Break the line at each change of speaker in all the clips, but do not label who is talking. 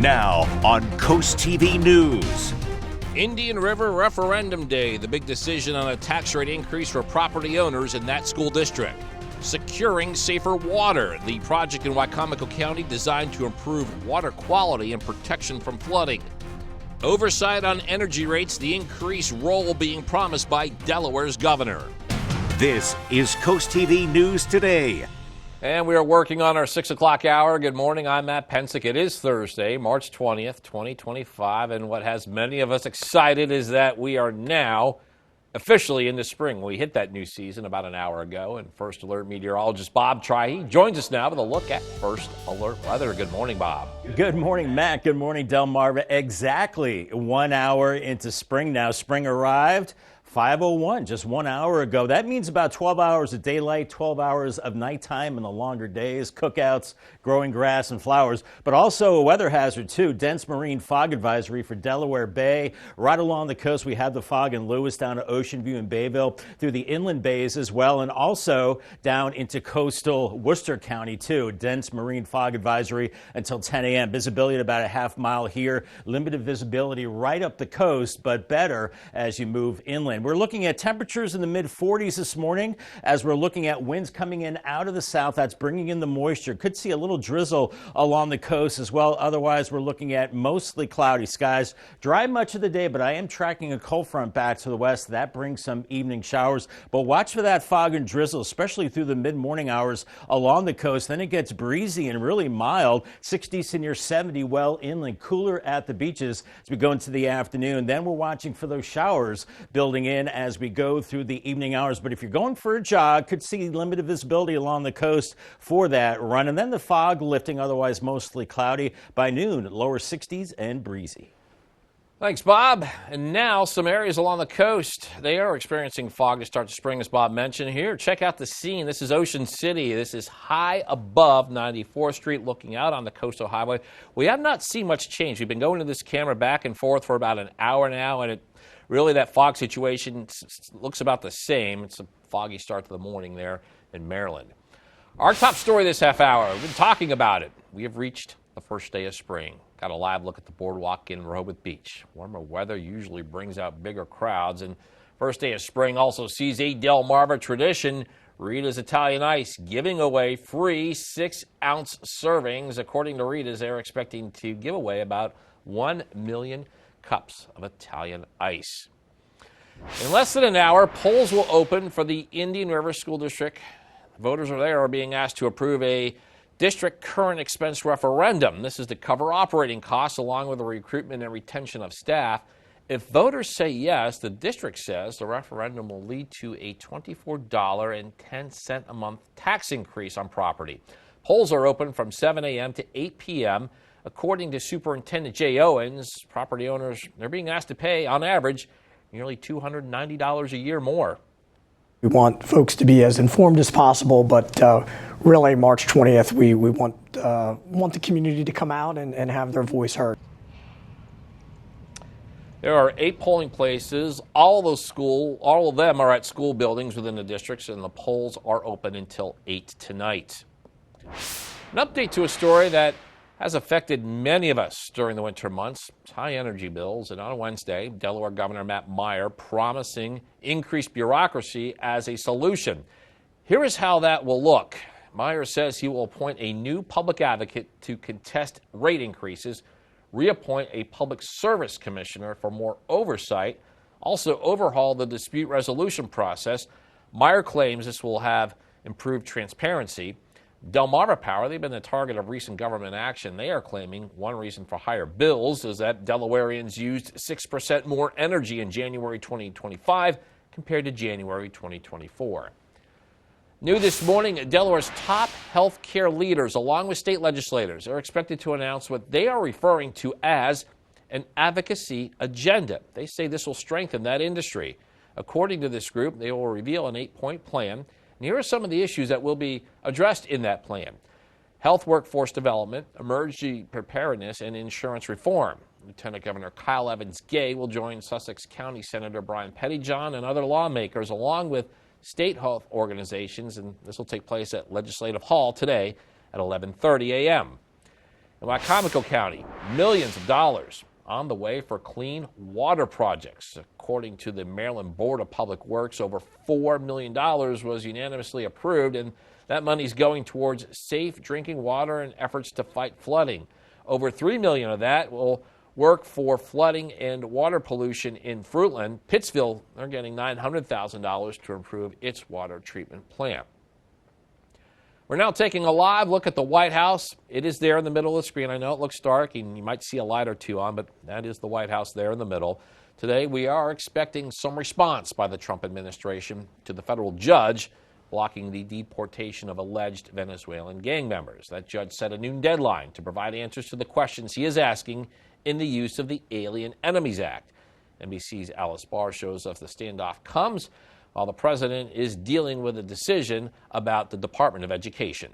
Now on CoastTV News.
Indian River Referendum Day, the big decision on a tax rate increase for property owners in that school district. Securing Safer Water, the project in Wicomico County designed to improve water quality and protection from flooding. Oversight on energy rates, the increased role being promised by Delaware's governor.
This is CoastTV News Today.
And we are working on our 6 o'clock hour. Good morning, I'm Matt Pensick. It is Thursday, March 20th, 2025, and what has many of us excited is that we are now officially into spring. We hit that new season about an hour ago, and First Alert meteorologist Bob Trihey joins us now with a look at First Alert weather. Good morning, Bob.
Good morning, Matt. Good morning, Delmarva. Exactly 1 hour into spring now. Spring arrived 5:01, just 1 hour ago. That means about 12 hours of daylight, 12 hours of nighttime and the longer days, cookouts, growing grass and flowers, but also a weather hazard too. Dense marine fog advisory for Delaware Bay. Right along the coast, we have the fog in Lewis down to Ocean View and Bayville, through the inland bays as well, and also down into coastal Worcester County too. Dense marine fog advisory until 10 a.m. Visibility at about a half mile here. Limited visibility right up the coast, but better as you move inland. We're looking at temperatures in the mid-40s this morning as we're looking at winds coming in out of the south. That's bringing in the moisture. Could see a little drizzle along the coast as well. Otherwise, we're looking at mostly cloudy skies. Dry much of the day, but I am tracking a cold front back to the west. That brings some evening showers. But watch for that fog and drizzle, especially through the mid-morning hours along the coast. Then it gets breezy and really mild. 60s to near 70 well inland. Cooler at the beaches as we go into the afternoon. Then we're watching for those showers building in as we go through the evening hours. But if you're going for a jog, could see limited visibility along the coast for that run. And then the fog lifting, otherwise mostly cloudy. By noon, lower 60s and breezy.
Thanks, Bob. And now some areas along the coast, they are experiencing fog to start the spring, as Bob mentioned. Here, check out the scene. This is Ocean City. This is high above 94th Street, looking out on the coastal highway. We have not seen much change. We've been going to this camera back and forth for about an hour now, and really, that fog situation looks about the same. It's a foggy start to the morning there in Maryland. Our top story this half hour, we've been talking about it. We have reached the first day of spring. Got a live look at the boardwalk in Rehoboth Beach. Warmer weather usually brings out bigger crowds, and first day of spring also sees a Delmarva tradition. Rita's Italian Ice giving away free 6-ounce servings. According to Rita's, they're expecting to give away about 1 million cups of Italian ice. In less than an hour, polls will open for the Indian River School District. Voters are being asked to approve a district current expense referendum. This is to cover operating costs along with the recruitment and retention of staff. If voters say yes, the district says the referendum will lead to a $24.10 a month tax increase on property. Polls are open from 7 a.m. to 8 p.m. According to Superintendent Jay Owens, property owners, they're being asked to pay, on average, nearly $290 a year more.
We want folks to be as informed as possible, but really March 20th, we want the community to come out and have their voice heard.
There are 8 polling places. All of them are at school buildings within the districts, and the polls are open until 8 tonight. An update to a story that has affected many of us during the winter months. High energy bills, and on Wednesday, Delaware Governor Matt Meyer promising increased bureaucracy as a solution. Here is how that will look. Meyer says he will appoint a new public advocate to contest rate increases, reappoint a public service commissioner for more oversight, also overhaul the dispute resolution process. Meyer claims this will have improved transparency. Delmarva Power, they've been the target of recent government action. They are claiming one reason for higher bills is that Delawareans used 6% more energy in January 2025 compared to January 2024. New this morning, Delaware's top health care leaders, along with state legislators, are expected to announce what they are referring to as an advocacy agenda. They say this will strengthen that industry. According to this group, they will reveal an 8-point plan. And here are some of the issues that will be addressed in that plan: health workforce development, emergency preparedness, and insurance reform. Lieutenant Governor Kyle Evans-Gay will join Sussex County Senator Brian Pettyjohn and other lawmakers, along with state health organizations, and this will take place at Legislative Hall today at 11:30 a.m. In Wycomico County, millions of dollars on the way for clean water projects. According to the Maryland Board of Public Works, over $4 million was unanimously approved, and that money's going towards safe drinking water and efforts to fight flooding. Over $3 million of that will work for flooding and water pollution in Fruitland. Pittsville, they're getting $900,000 to improve its water treatment plant. We're now taking a live look at the White House. It is there in the middle of the screen. I know it looks dark and you might see a light or two on, but that is the White House there in the middle. Today, we are expecting some response by the Trump administration to the federal judge blocking the deportation of alleged Venezuelan gang members. That judge set a noon deadline to provide answers to the questions he is asking in the use of the Alien Enemies Act. NBC's Alice Barr shows us the standoff comes while the president is dealing with a decision about the Department of Education.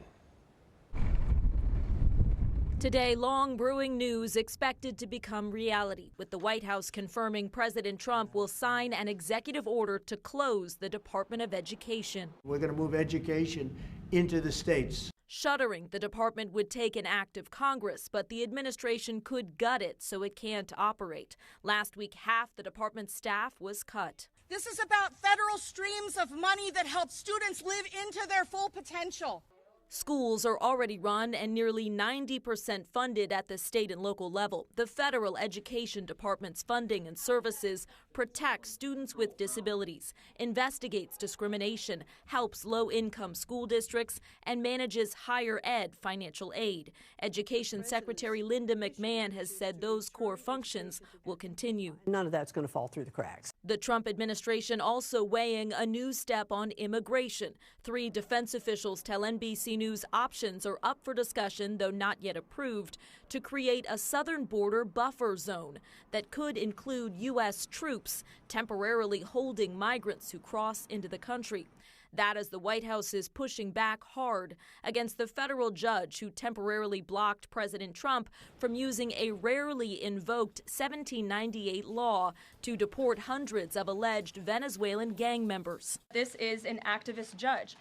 Today, long brewing news expected to become reality, with the White House confirming President Trump will sign an executive order to close the Department of Education.
We're going to move education into the states.
Shuttering the department would take an act of Congress, but the administration could gut it so it can't operate. Last week, half the department's staff was cut.
This is about federal streams of money that help students live into their full potential.
Schools are already run and nearly 90% funded at the state and local level. The federal education department's funding and services protects students with disabilities, investigates discrimination, helps low-income school districts, and manages higher ed financial aid. Education Secretary Linda McMahon has said those core functions will continue.
None of that's going to fall through the cracks.
The Trump administration also weighing a new step on immigration. 3 defense officials tell NBC News options are up for discussion, though not yet approved, to create a southern border buffer zone that could include U.S. troops temporarily holding migrants who cross into the country. That as the White House is pushing back hard against the federal judge who temporarily blocked President Trump from using a rarely invoked 1798 law to deport hundreds of alleged Venezuelan gang members.
This is an activist judge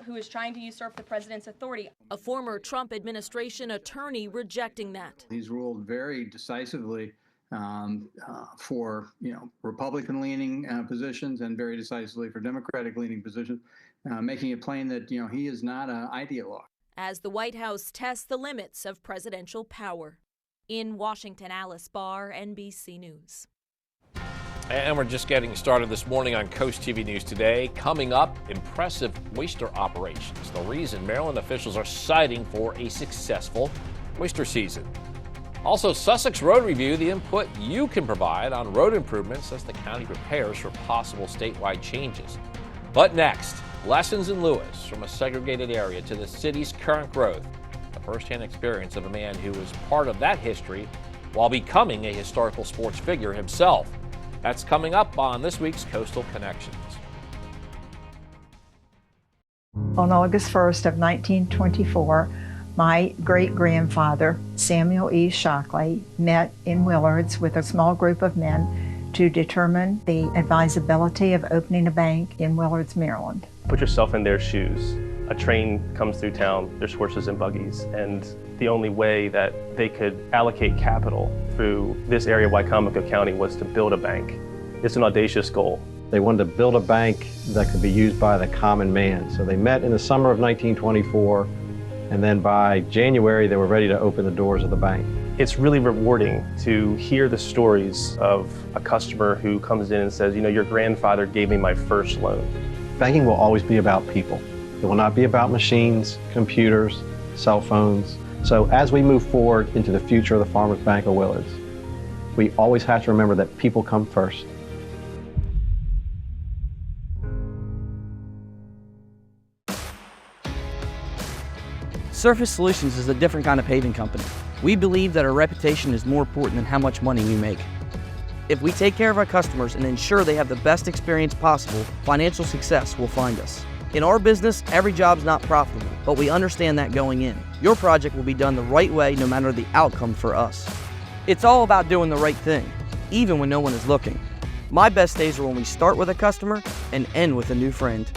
who is trying to usurp the president's authority.
A former Trump administration attorney rejecting that.
He's ruled very decisively for Republican-leaning positions and very decisively for Democratic-leaning positions, making it plain that he is not an ideologue.
As the White House tests the limits of presidential power. In Washington, Alice Barr, NBC News.
And we're just getting started this morning on CoastTV News Today. Coming up, impressive oyster operations. The reason Maryland officials are citing for a successful oyster season. Also, Sussex Road Review, the input you can provide on road improvements as the county prepares for possible statewide changes. But next, lessons in Lewis, from a segregated area to the city's current growth. The firsthand experience of a man who was part of that history while becoming a historical sports figure himself. That's coming up on this week's Coastal Connections.
On August 1st of 1924, my great-grandfather, Samuel E. Shockley, met in Willards with a small group of men to determine the advisability of opening a bank in Willards, Maryland.
Put yourself in their shoes. A train comes through town, there's horses and buggies, and the only way that they could allocate capital through this area of Wycomico County was to build a bank. It's an audacious goal.
They wanted to build a bank that could be used by the common man. So they met in the summer of 1924, and then by January they were ready to open the doors of the bank.
It's really rewarding to hear the stories of a customer who comes in and says, your grandfather gave me my first loan.
Banking will always be about people. It will not be about machines, computers, cell phones. So as we move forward into the future of the Farmers Bank of Willards, we always have to remember that people come first.
Surface Solutions is a different kind of paving company. We believe that our reputation is more important than how much money we make. If we take care of our customers and ensure they have the best experience possible, financial success will find us. In our business, every job's not profitable, but we understand that going in. Your project will be done the right way no matter the outcome for us. It's all about doing the right thing, even when no one is looking. My best days are when we start with a customer and end with a new friend.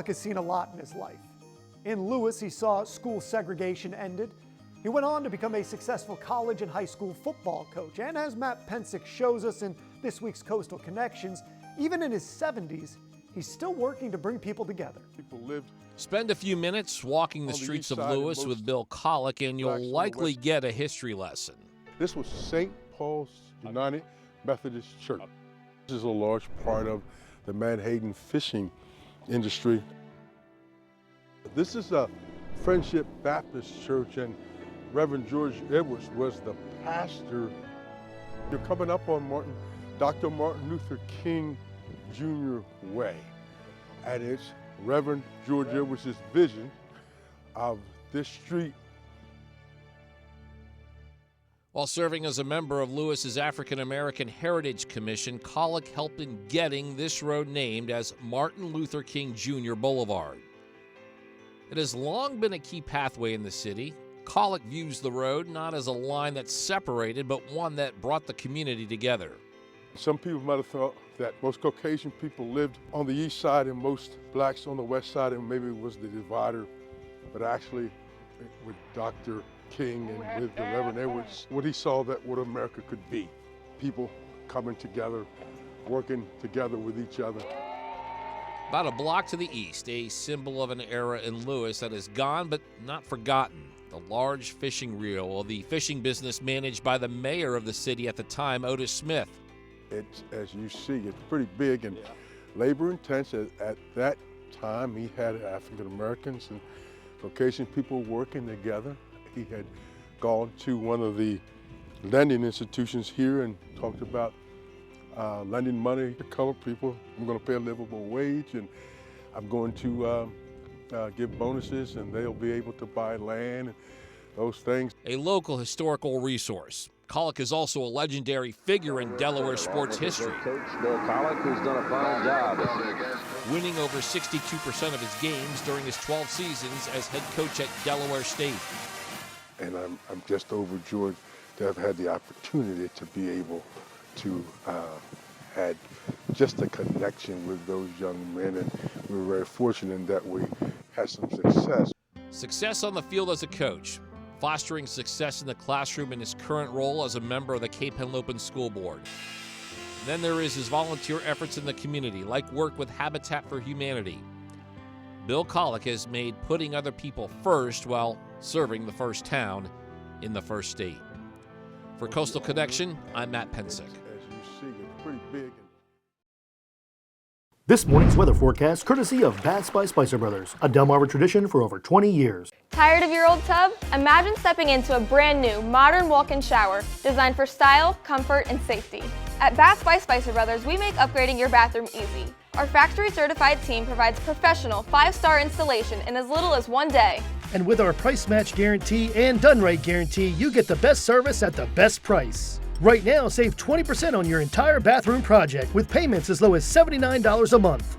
Collick has seen a lot in his life. In Lewis, he saw school segregation ended. He went on to become a successful college and high school football coach. And as Matt Pensick shows us in this week's Coastal Connections, even in his 70s, he's still working to bring people together.
People lived.
Spend a few minutes walking the streets of Lewis with Bill Collick, and you'll likely get a history lesson.
This was St. Paul's United Methodist Church. This is a large part of the Manhattan fishing industry. This is a Friendship Baptist Church, and Reverend George Edwards was the pastor. You're coming up on Dr. Martin Luther King Jr. Way, and it's Reverend George Edwards' vision of this street.
While serving as a member of Lewis's African American Heritage Commission, Collick helped in getting this road named as Martin Luther King Jr. Boulevard. It has long been a key pathway in the city. Collick views the road not as a line that separated, but one that brought the community together.
Some people might have thought that most Caucasian people lived on the east side and most blacks on the west side, and maybe it was the divider. But actually, with Dr. King and with the Reverend Edwards, what he saw that what America could be. People coming together, working together with each other.
About a block to the east, a symbol of an era in Lewis that is gone but not forgotten. The large fishing reel of the fishing business managed by the mayor of the city at the time, Otis Smith.
It's, as you see, it's pretty big and labor intense. At that time, he had African Americans and Caucasian people working together. He had gone to one of the lending institutions here and talked about lending money to colored people. I'm going to pay a livable wage, and I'm going to give bonuses, and they'll be able to buy land and those things.
A local historical resource. Collick is also a legendary figure in Delaware sports history.
Coach Bill Collick, who's done a fine job.
Winning over 62% of his games during his 12 seasons as head coach at Delaware State.
And I'm just overjoyed to have had the opportunity to be able to had just a connection with those young men, and we were very fortunate that we had some success.
Success on the field as a coach, fostering success in the classroom in his current role as a member of the Cape Henlopen School Board. And then there is his volunteer efforts in the community, like work with Habitat for Humanity. Bill Collick has made putting other people first while serving the first town in the first state. For Coastal Connection, I'm Matt Pensick.
As you see, it's pretty big.
This morning's weather forecast courtesy of Baths by Spicer Brothers, a Delmarva tradition for over 20 years.
Tired of your old tub? Imagine stepping into a brand new, modern walk-in shower designed for style, comfort, and safety. At Baths by Spicer Brothers, we make upgrading your bathroom easy. Our factory-certified team provides professional 5-star installation in as little as 1 day.
And with our price match guarantee and done right guarantee, you get the best service at the best price. Right now, save 20% on your entire bathroom project with payments as low as $79 a month.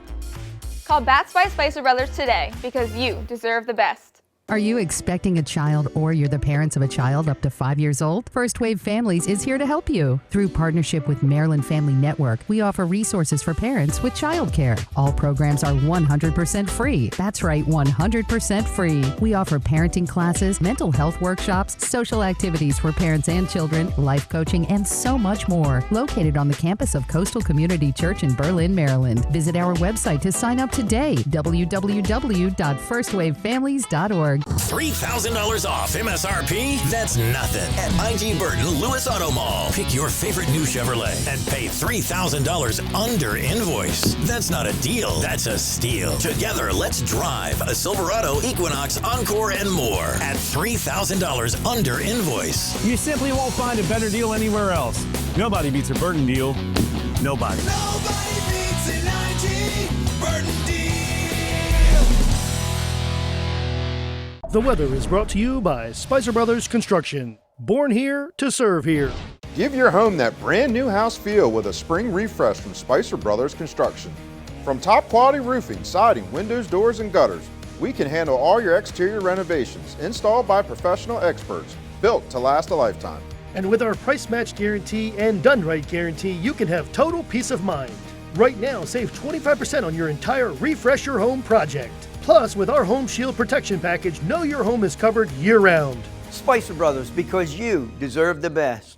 Call Baths by Spicer Brothers today because you deserve the best.
Are you expecting a child or you're the parents of a child up to 5 years old? First Wave Families is here to help you. Through partnership with Maryland Family Network, we offer resources for parents with childcare. All programs are 100% free. That's right, 100% free. We offer parenting classes, mental health workshops, social activities for parents and children, life coaching, and so much more. Located on the campus of Coastal Community Church in Berlin, Maryland. Visit our website to sign up today, www.firstwavefamilies.org.
$3,000 off MSRP? That's nothing at IG Burton Lewis Auto Mall. Pick your favorite new Chevrolet and pay $3,000 under invoice. That's not a deal, that's a steal. Together, let's drive a Silverado, Equinox, Encore, and more at $3,000 under invoice.
You simply won't find a better deal anywhere else. Nobody beats a Burton deal. Nobody.
Nobody beats an IG Burton deal.
The weather is brought to you by Spicer Brothers Construction. Born here to serve here.
Give your home that brand new house feel with a spring refresh from Spicer Brothers Construction. From top quality roofing, siding, windows, doors, and gutters, we can handle all your exterior renovations installed by professional experts, built to last a lifetime.
And with our price match guarantee and done right guarantee, you can have total peace of mind. Right now, save 25% on your entire Refresh Your Home project. Plus, with our Home Shield Protection Package, know your home is covered year-round.
Spicer Brothers, because you deserve the best.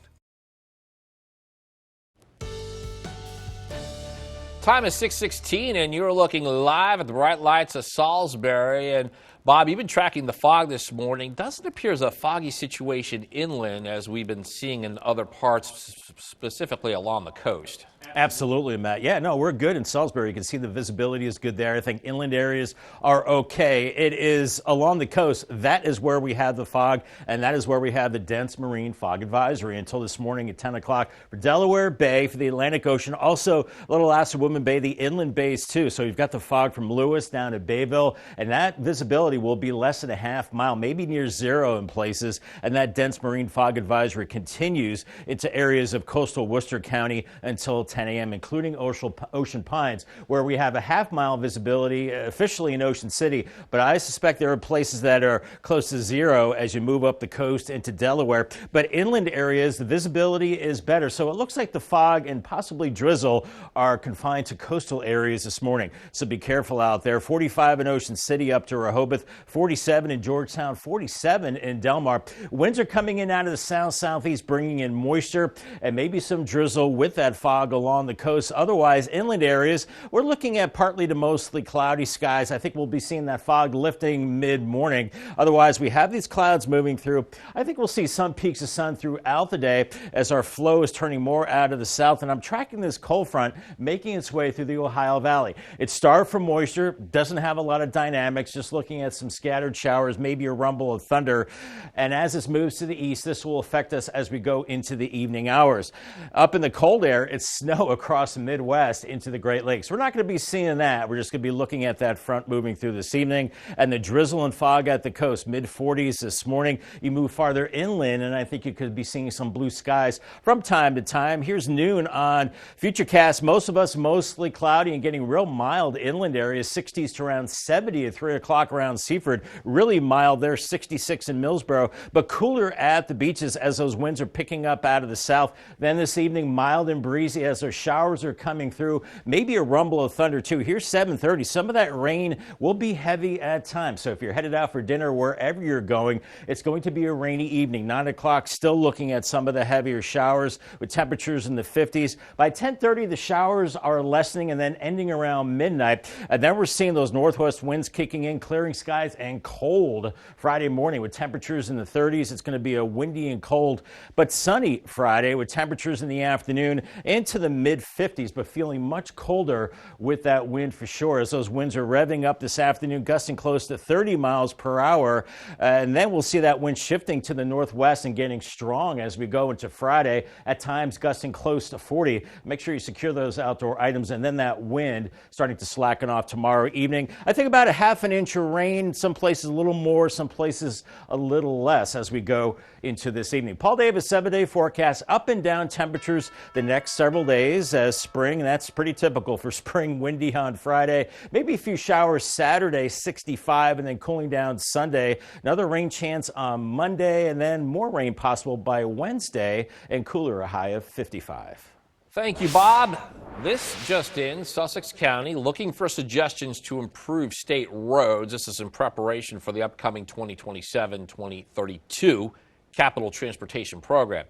Time is 6:16, and you're looking live at the bright lights of Salisbury. And Bob, you've been tracking the fog this morning. Doesn't appear as a foggy situation inland as we've been seeing in other parts, specifically along the coast.
Absolutely, Matt. Yeah, no, we're good in Salisbury. You can see the visibility is good there. I think inland areas are okay. It is along the coast. That is where we have the fog, and that is where we have the dense marine fog advisory until this morning at 10 o'clock for Delaware Bay, for the Atlantic Ocean. Also, Little Assawoman Bay, the inland bays, too. So you've got the fog from Lewis down to Bayville, and that visibility will be less than a half mile, maybe near zero in places. And that dense marine fog advisory continues into areas of coastal Worcester County until 10 a.m., including Ocean Pines, where we have a half-mile visibility officially in Ocean City. But I suspect there are places that are close to zero as you move up the coast into Delaware. But inland areas, the visibility is better. So it looks like the fog and possibly drizzle are confined to coastal areas this morning. So be careful out there. 45 in Ocean City up to Rehoboth, 47 in Georgetown, 47 in Delmar. Winds are coming in out of the south-southeast, bringing in moisture and maybe some drizzle with that fog along the coast. Otherwise, inland areas, we're looking at partly to mostly cloudy skies. I think we'll be seeing that fog lifting mid-morning. Otherwise, we have these clouds moving through. I think we'll see some peaks of sun throughout the day as our flow is turning more out of the south. And I'm tracking this cold front making its way through the Ohio Valley. It's starved for moisture, doesn't have a lot of dynamics, just looking at some scattered showers, maybe a rumble of thunder. And as this moves to the east, this will affect us as we go into the evening hours. Up in the cold air, it's snow across the Midwest into the Great Lakes. We're not going to be seeing that. We're just going to be looking at that front moving through this evening, and the drizzle and fog at the coast, mid-40s this morning. You move farther inland, and I think you could be seeing some blue skies from time to time. Here's noon on Futurecast. Most of us mostly cloudy and getting real mild inland areas, 60s to around 70 at 3 o'clock around Seaford. Really mild there, 66 in Millsboro, but cooler at the beaches as those winds are picking up out of the south. Then this evening, mild and breezy as those showers are coming through. Maybe a rumble of thunder too. Here's 7:30. Some of that rain will be heavy at times. So if you're headed out for dinner, wherever you're going, it's going to be a rainy evening. 9 o'clock, still looking at some of the heavier showers with temperatures in the 50s. By 10:30, the showers are lessening and then ending around midnight. And then we're seeing those northwest winds kicking in, clearing skies and cold Friday morning with temperatures in the 30s. It's going to be a windy and cold, but sunny Friday with temperatures in the afternoon into the mid-50s, but feeling much colder with that wind for sure as those winds are revving up this afternoon, gusting close to 30 miles per hour. And then we'll see that wind shifting to the northwest and getting strong as we go into Friday, at times gusting close to 40. Make sure you secure those outdoor items, and then that wind starting to slacken off tomorrow evening. I think about a half an inch of rain, some places a little more, some places a little less as we go into this evening. Paul Davis, 7-day forecast, up and down temperatures the next several days as spring. That's pretty typical for spring, windy on Friday. Maybe a few showers Saturday, 65, and then cooling down Sunday. Another rain chance on Monday, and then more rain possible by Wednesday, and cooler, a high of 55.
Thank you, Bob. This just in, Sussex County looking for suggestions to improve state roads. This is in preparation for the upcoming 2027-2032 Capital Transportation Program.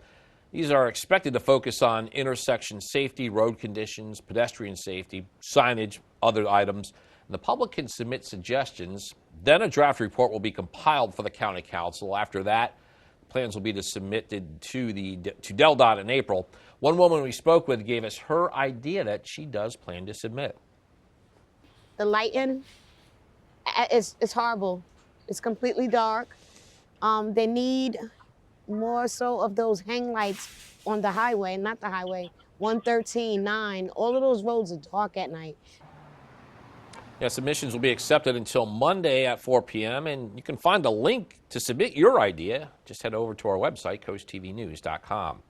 These are expected to focus on intersection safety, road conditions, pedestrian safety, signage, other items. And the public can submit suggestions. Then a draft report will be compiled for the County Council. After that, plans will be submitted to DelDOT in April. One woman we spoke with gave us her idea that she does plan to submit.
The lighting is horrible. It's completely dark. They need more so of those hang lights on the highway, not the highway, 113, 9. All of those roads are dark at night.
Yeah, submissions will be accepted until Monday at 4 p.m. And you can find a link to submit your idea. Just head over to our website, CoastTVnews.com.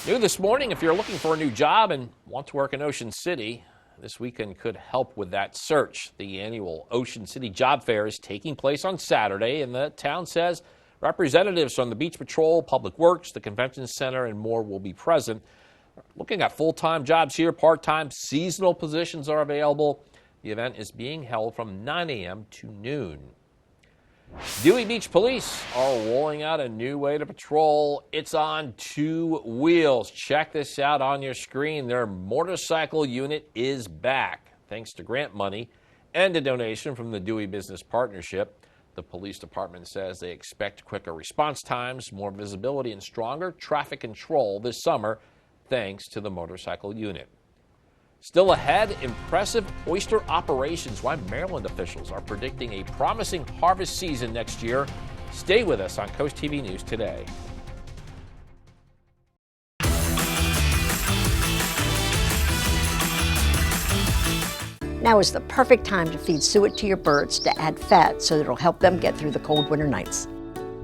New this morning, if you're looking for a new job and want to work in Ocean City, this weekend could help with that search. The annual Ocean City Job Fair is taking place on Saturday, and the town says representatives from the Beach Patrol, Public Works, the Convention Center, and more will be present. Looking at full-time jobs here, part-time, seasonal positions are available. The event is being held from 9 a.m. to noon. Dewey Beach Police are rolling out a new way to patrol. It's on 2 wheels. Check this out on your screen. Their motorcycle unit is back, thanks to grant money and a donation from the Dewey Business Partnership. The police department says they expect quicker response times, more visibility, and stronger traffic control this summer, thanks to the motorcycle unit. Still ahead, impressive oyster operations. Why Maryland officials are predicting a promising harvest season next year. Stay with us on Coast TV News Today.
Now is the perfect time to feed suet to your birds to add fat so that it'll help them get through the cold winter nights.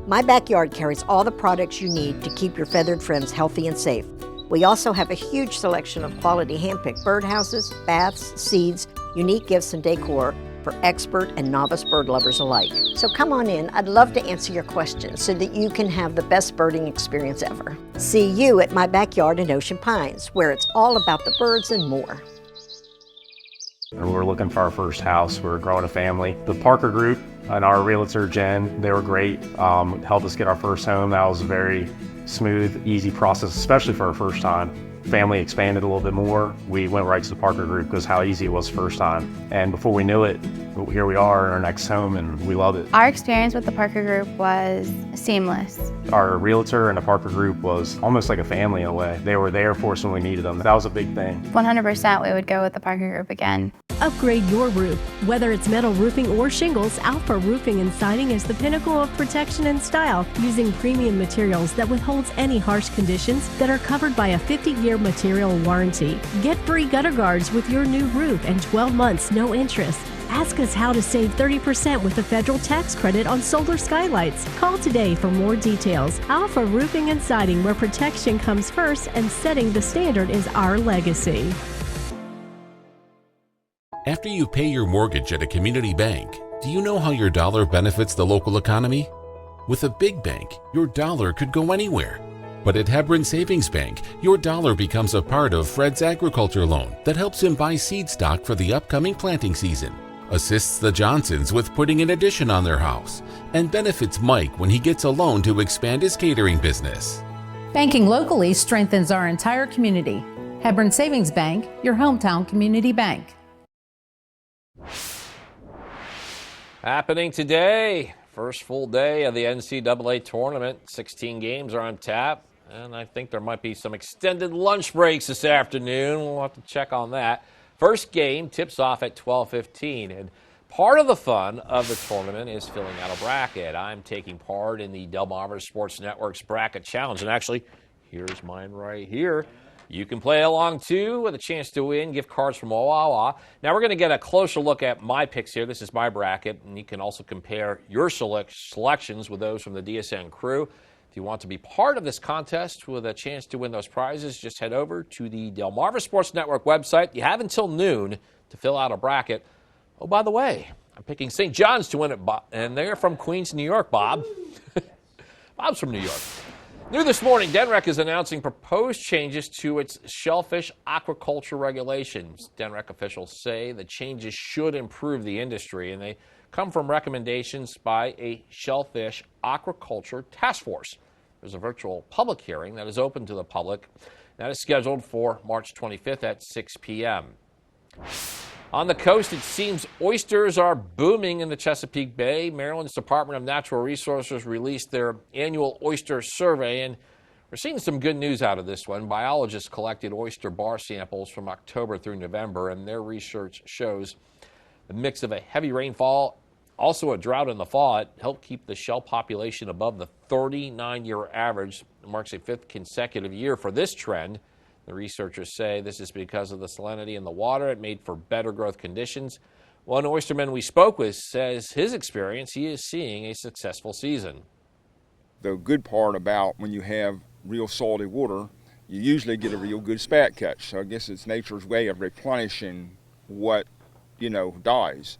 My Backyard carries all the products you need to keep your feathered friends healthy and safe. We also have a huge selection of quality hand-picked birdhouses, baths, seeds, unique gifts, and decor for expert and novice bird lovers alike. So come on in. I'd love to answer your questions so that you can have the best birding experience ever. See you at My Backyard in Ocean Pines, where it's all about the birds and more.
We're looking for our first house. We're growing a family. The Parker Group and our realtor, Jen, they were great. Helped us get our first home. That was a very smooth, easy process, especially for our first time. Family expanded a little bit more. We went right to the Parker Group because how easy it was first time. And before we knew it, here we are in our next home, and we love it.
Our experience with the Parker Group was seamless.
Our realtor and the Parker Group was almost like a family in a way. They were there for us when we needed them. That was a big thing.
100% we would go with the Parker Group again.
Upgrade your roof. Whether it's metal roofing or shingles, Alpha Roofing and Siding is the pinnacle of protection and style, using premium materials that withholds any harsh conditions that are covered by a 50-year material warranty. Get free gutter guards with your new roof and 12 months no interest. Ask us how to save 30% with the federal tax credit on solar skylights. Call today for more details. Alpha Roofing and Siding, where protection comes first and setting the standard is our legacy.
After you pay your mortgage at a community bank, do you know how your dollar benefits the local economy? With a big bank, your dollar could go anywhere. But at Hebron Savings Bank, your dollar becomes a part of Fred's agriculture loan that helps him buy seed stock for the upcoming planting season, assists the Johnsons with putting an addition on their house, and benefits Mike when he gets a loan to expand his catering business.
Banking locally strengthens our entire community. Hebron Savings Bank, your hometown community bank.
Happening today, first full day of the NCAA tournament. 16 games are on tap, and I think there might be some extended lunch breaks this afternoon. We'll have to check on that. First game tips off at 12:15, and part of the fun of the tournament is filling out a bracket. I'm taking part in the Delmarva Sports Network's Bracket Challenge, and actually, here's mine right here. You can play along, too, with a chance to win gift cards from Wawa. Now, we're going to get a closer look at my picks here. This is my bracket, and you can also compare your selections with those from the DSN crew. If you want to be part of this contest with a chance to win those prizes, just head over to the Delmarva Sports Network website. You have until noon to fill out a bracket. Oh, by the way, I'm picking St. John's to win it, and they're from Queens, New York, Bob. Bob's from New York. New this morning, DNREC is announcing proposed changes to its shellfish aquaculture regulations. DNREC officials say the changes should improve the industry, and they come from recommendations by a shellfish aquaculture task force. There's a virtual public hearing that is open to the public. That is scheduled for March 25th at 6 p.m. On the coast, it seems oysters are booming in the Chesapeake Bay. Maryland's Department of Natural Resources released their annual oyster survey, and we're seeing some good news out of this one. Biologists collected oyster bar samples from October through November, and their research shows the mix of a heavy rainfall, also a drought in the fall, it helped keep the shell population above the 39-year average. It marks a 5th consecutive year for this trend. The researchers say this is because of the salinity in the water. It made for better growth conditions. One oysterman we spoke with says his experience, he is seeing a successful season.
The good part about when you have real salty water, you usually get a real good spat catch. So I guess it's nature's way of replenishing what, dies.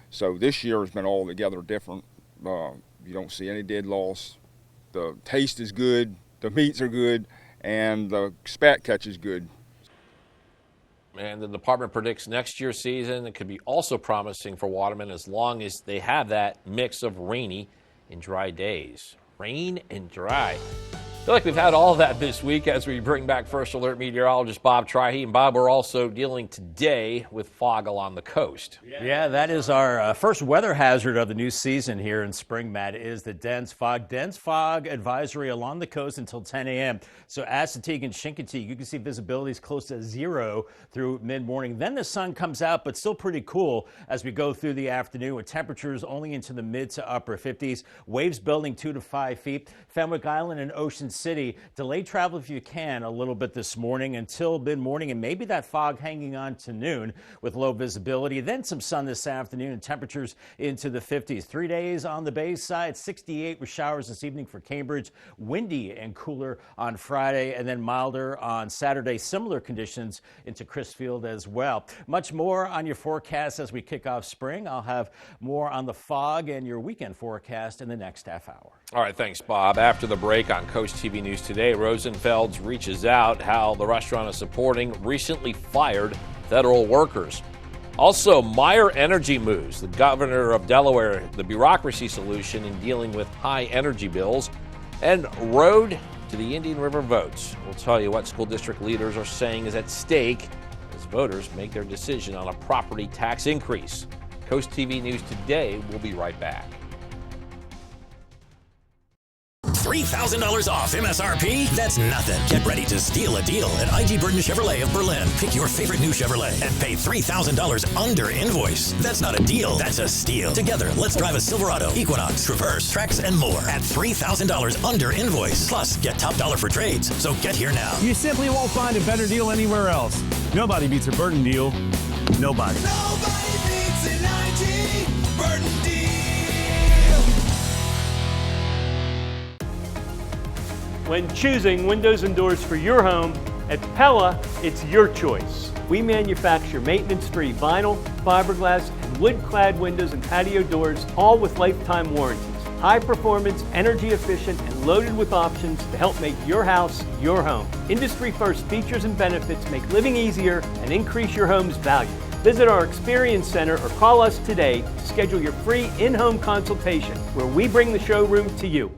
So this year has been altogether different. You don't see any dead loss. The taste is good. The meats are good. and the spat catch is good.
And the department predicts next year's season it could be also promising for watermen as long as they have that mix of rainy and dry days. Rain and dry. I feel like we've had all of that this week as we bring back First Alert meteorologist Bob Trihey. And Bob, we're also dealing today with fog along the coast.
Yeah, that is our first weather hazard of the new season here in spring, Matt, is the dense fog. Dense fog advisory along the coast until 10 a.m. So Assateague and Chincoteague, you can see visibility is close to 0 through mid-morning. Then the sun comes out, but still pretty cool as we go through the afternoon with temperatures only into the mid to upper 50s. Waves building 2 to 5 feet. Fenwick Island and Ocean City, delay travel if you can a little bit this morning until mid-morning, and maybe that fog hanging on to noon with low visibility. Then some sun this afternoon and temperatures into the 50s. 3 days on the bay side, 68 with showers this evening for Cambridge. Windy and cooler on Friday, and then milder on Saturday. Similar conditions into Crisfield as well. Much more on your forecast as we kick off spring. I'll have more on the fog and your weekend forecast in the next half hour.
All right, thanks, Bob. After the break on Coast TV News Today, Rosenfeld's reaches out how the restaurant is supporting recently fired federal workers. Also, Meyer Energy moves the governor of Delaware, the bureaucracy solution in dealing with high energy bills, and road to the Indian River votes. We'll tell you what school district leaders are saying is at stake as voters make their decision on a property tax increase. Coast TV News Today will be right back.
$3,000 off MSRP? That's nothing. Get ready to steal a deal at IG Burton Chevrolet of Berlin. Pick your favorite new Chevrolet and pay $3,000 under invoice. That's not a deal, that's a steal. Together, let's drive a Silverado, Equinox, Traverse, Trax, and more at $3,000 under invoice. Plus, get top dollar for trades. So get here now.
You simply won't find a better deal anywhere else. Nobody beats a Burton deal. Nobody.
Nobody beats an IG Burton deal.
When choosing windows and doors for your home, at Pella, it's your choice. We manufacture maintenance-free vinyl, fiberglass, and wood-clad windows and patio doors, all with lifetime warranties. High performance, energy efficient, and loaded with options to help make your house your home. Industry-first features and benefits make living easier and increase your home's value. Visit our Experience Center or call us today to schedule your free in-home consultation, where we bring the showroom to you.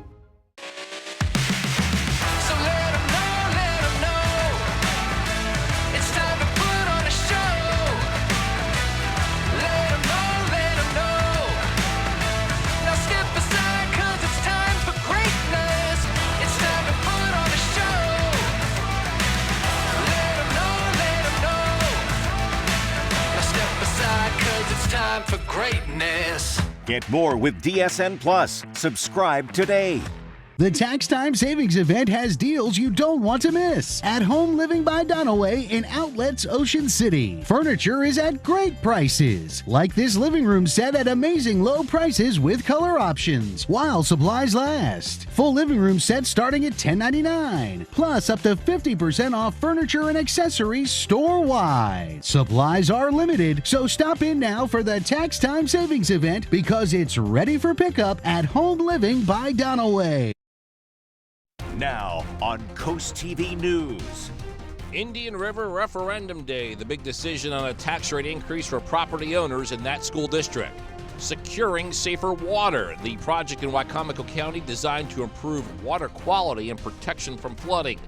For greatness.
Get more with DSN Plus. Subscribe today.
The Tax Time Savings Event has deals you don't want to miss at Home Living by Donaway in Outlets Ocean City. Furniture is at great prices, like this living room set at amazing low prices with color options while supplies last. Full living room set starting at $10.99, plus up to 50% off furniture and accessories store-wide. Supplies are limited, so stop in now for the Tax Time Savings Event because it's ready for pickup at Home Living by Donaway.
Now on Coast TV News.
Indian River Referendum Day, the big decision on a tax rate increase for property owners in that school district. Securing Safer Water, the project in Wicomico County designed to improve water quality and protection from flooding.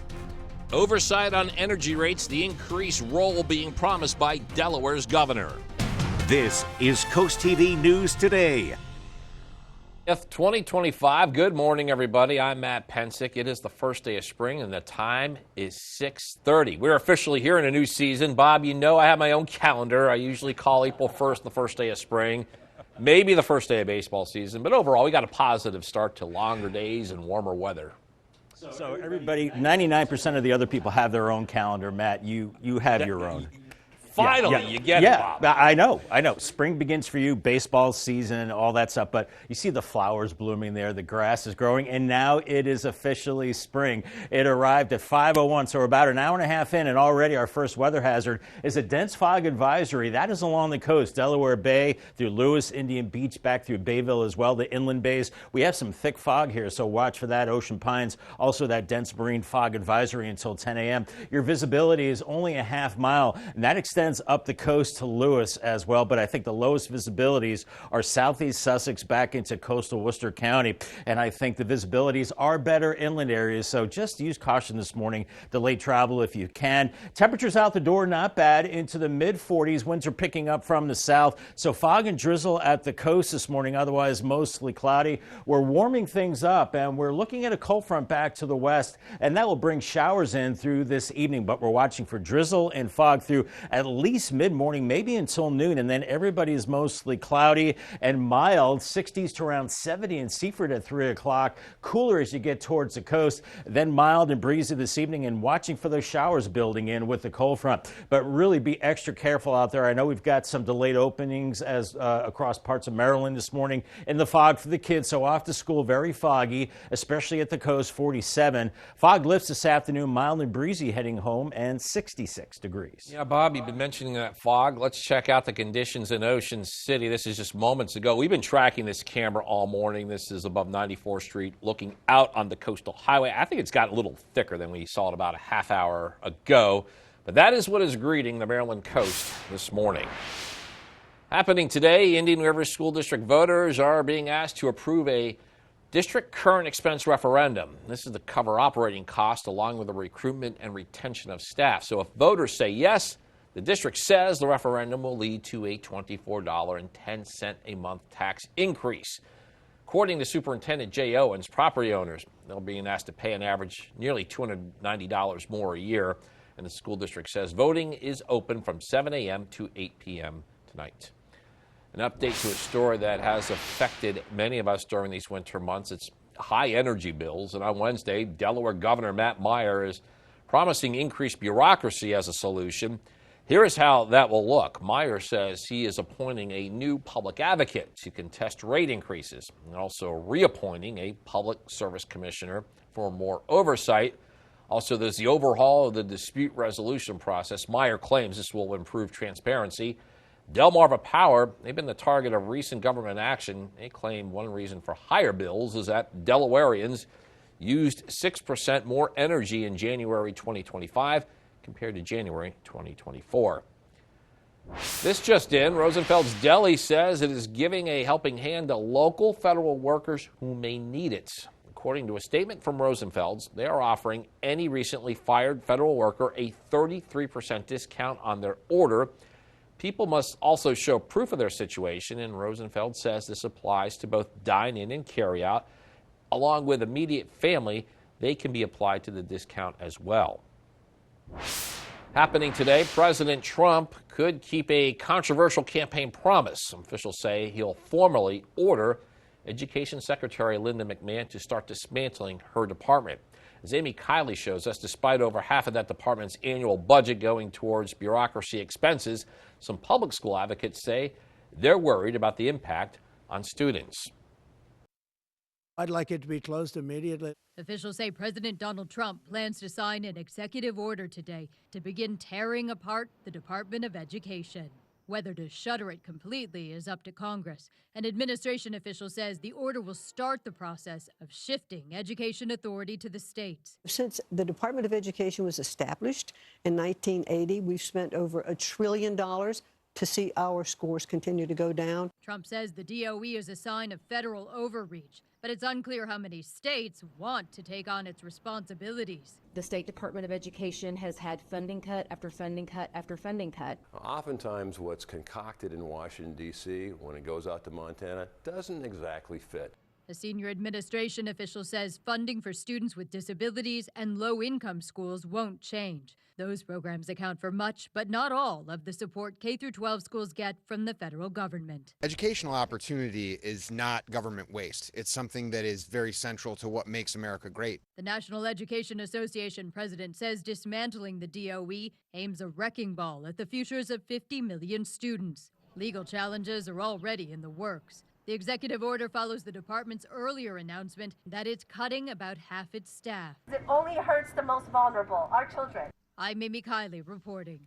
Oversight on energy rates, the increased role being promised by Delaware's governor.
This is Coast TV News Today.
2025. Good morning, everybody. I'm Matt Pensick. It is the first day of spring, and the time is 6:30. We're officially here in a new season. Bob, you know I have my own calendar. I usually call April 1st the first day of spring, maybe the first day of baseball season. But overall, we got a positive start to longer days and warmer weather.
So everybody, 99% of the other people have their own calendar. Matt, you have your own.
Finally, you get it, Bob.
I know. Spring begins for you, baseball season, all that stuff. But you see the flowers blooming there, the grass is growing, and now it is officially spring. It arrived at 5:01, so we're about an hour and a half in, and already our first weather hazard is a dense fog advisory. That is along the coast, Delaware Bay, through Lewis, Indian Beach, back through Bayville as well, the inland bays. We have some thick fog here, so watch for that. Ocean Pines, also that dense marine fog advisory until 10 a.m. Your visibility is only a half mile, and that extends up the coast to Lewis as well. But I think the lowest visibilities are southeast Sussex back into coastal Worcester County, and I think the visibilities are better inland areas, so just use caution this morning. Delay travel if you can. Temperatures out the door not bad, into the mid-40s. Winds are picking up from the south, so fog and drizzle at the coast this morning, otherwise mostly cloudy. We're warming things up, and we're looking at a cold front back to the west, and that will bring showers in through this evening, but we're watching for drizzle and fog through at least mid-morning, maybe until noon, and then everybody is mostly cloudy and mild, 60s to around 70 in Seaford at 3 o'clock. Cooler as you get towards the coast, then mild and breezy this evening, and watching for those showers building in with the cold front. But really be extra careful out there. I know we've got some delayed openings as across parts of Maryland this morning in the fog for the kids, so off to school, very foggy, especially at the coast, 47. Fog lifts this afternoon, mild and breezy heading home, and 66 degrees.
Yeah, Bob, you've been mentioning that fog. Let's check out the conditions in Ocean City. This is just moments ago. We've been tracking this camera all morning. This is above 94th Street, looking out on the coastal highway. I think it's gotten a little thicker than we saw it about a half hour ago, but that is what is greeting the Maryland coast this morning. Happening today, Indian River School District voters are being asked to approve a district current expense referendum. This is to cover operating costs along with the recruitment and retention of staff. So if voters say yes, the district says the referendum will lead to a $24.10 a month tax increase. According to Superintendent Jay Owens, property owners, they're being asked to pay an average nearly $290 more a year. And the school district says voting is open from 7 a.m. to 8 p.m. tonight. An update to a story that has affected many of us during these winter months. It's high energy bills. And on Wednesday, Delaware Governor Matt Meyer is promising increased bureaucracy as a solution. Here is how that will look. Meyer says he is appointing a new public advocate to contest rate increases and also reappointing a public service commissioner for more oversight. Also, there's the overhaul of the dispute resolution process. Meyer claims this will improve transparency. Delmarva Power, they've been the target of recent government action. They claim one reason for higher bills is that Delawareans used 6% more energy in January 2025 compared to January 2024. This just in, Rosenfeld's Deli says it is giving a helping hand to local federal workers who may need it. According to a statement from Rosenfeld's, they are offering any recently fired federal worker a 33% discount on their order. People must also show proof of their situation, and Rosenfeld says this applies to both dine-in and carry-out. Along with immediate family, they can be applied to the discount as well. Happening today, President Trump could keep a controversial campaign promise. Officials say he'll formally order Education Secretary Linda McMahon to start dismantling her department. As Amy Kiley shows us, despite over half of that department's annual budget going towards bureaucracy expenses, some public school advocates say they're worried about the impact on students.
I'd like it to be closed immediately.
Officials say President Donald Trump plans to sign an executive order today to begin tearing apart the Department of Education. Whether to shutter it completely is up to Congress. An administration official says the order will start the process of shifting education authority to the states.
Since the Department of Education was established in 1980, we've spent over $1 trillion to see our scores continue to go down.
Trump says the DOE is a sign of federal overreach, but it's unclear how many states want to take on its responsibilities.
The State Department of Education has had funding cut after funding cut after funding cut.
Oftentimes what's concocted in Washington, D.C. when it goes out to Montana doesn't exactly fit.
A senior administration official says funding for students with disabilities and low-income schools won't change. Those programs account for much, but not all, of the support K-12 schools get from the federal government.
Educational opportunity is not government waste. It's something that is very central to what makes America great.
The National Education Association president says dismantling the DOE aims a wrecking ball at the futures of 50 million students. Legal challenges are already in the works. The executive order follows the department's earlier announcement that it's cutting about half its staff.
It only hurts the most vulnerable, our children.
I'm Amy Kiley reporting.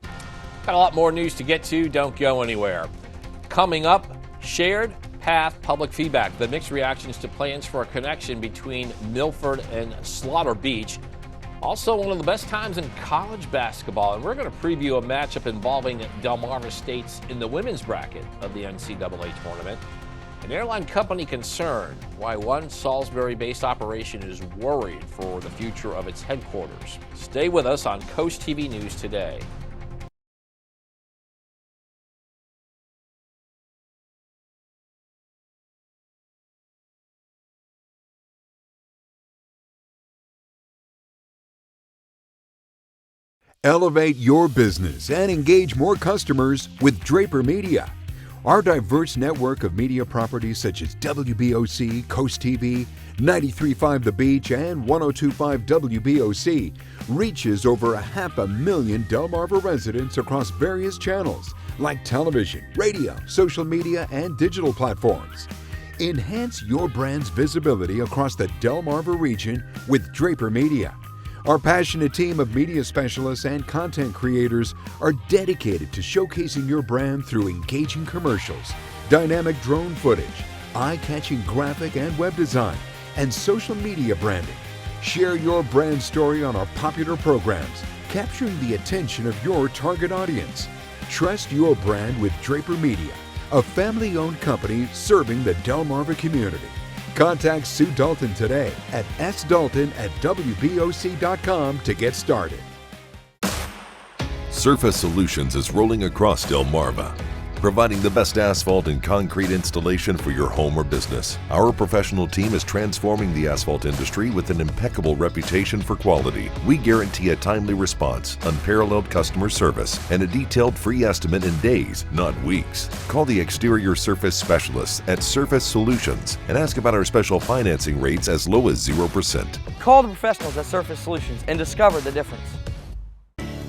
Got a lot more news to get to. Don't go anywhere. Coming up, shared path public feedback. The mixed reactions to plans for a connection between Milford and Slaughter Beach. Also, one of the best times in college basketball. And we're going to preview a matchup involving Delmarva States in the women's bracket of the NCAA tournament. An airline company concerned why one Salisbury-based operation is worried for the future of its headquarters. Stay with us on CoastTV News Today.
Elevate your business and engage more customers with Draper Media. Our diverse network of media properties such as WBOC, CoastTV, 93.5 The Beach, and 102.5 WBOC reaches over 500,000 Delmarva residents across various channels like television, radio, social media, and digital platforms. Enhance your brand's visibility across the Delmarva region with Draper Media. Our passionate team of media specialists and content creators are dedicated to showcasing your brand through engaging commercials, dynamic drone footage, eye-catching graphic and web design, and social media branding. Share your brand story on our popular programs, capturing the attention of your target audience. Trust your brand with Draper Media, a family-owned company serving the Delmarva community. Contact Sue Dalton today at sdalton@wboc.com to get started.
Surface Solutions is rolling across Delmarva, providing the best asphalt and concrete installation for your home or business. Our professional team is transforming the asphalt industry with an impeccable reputation for quality. We guarantee a timely response, unparalleled customer service, and a detailed free estimate in days, not weeks. Call the exterior surface specialists at Surface Solutions and ask about our special financing rates as low as 0%.
Call the professionals at Surface Solutions and discover the difference.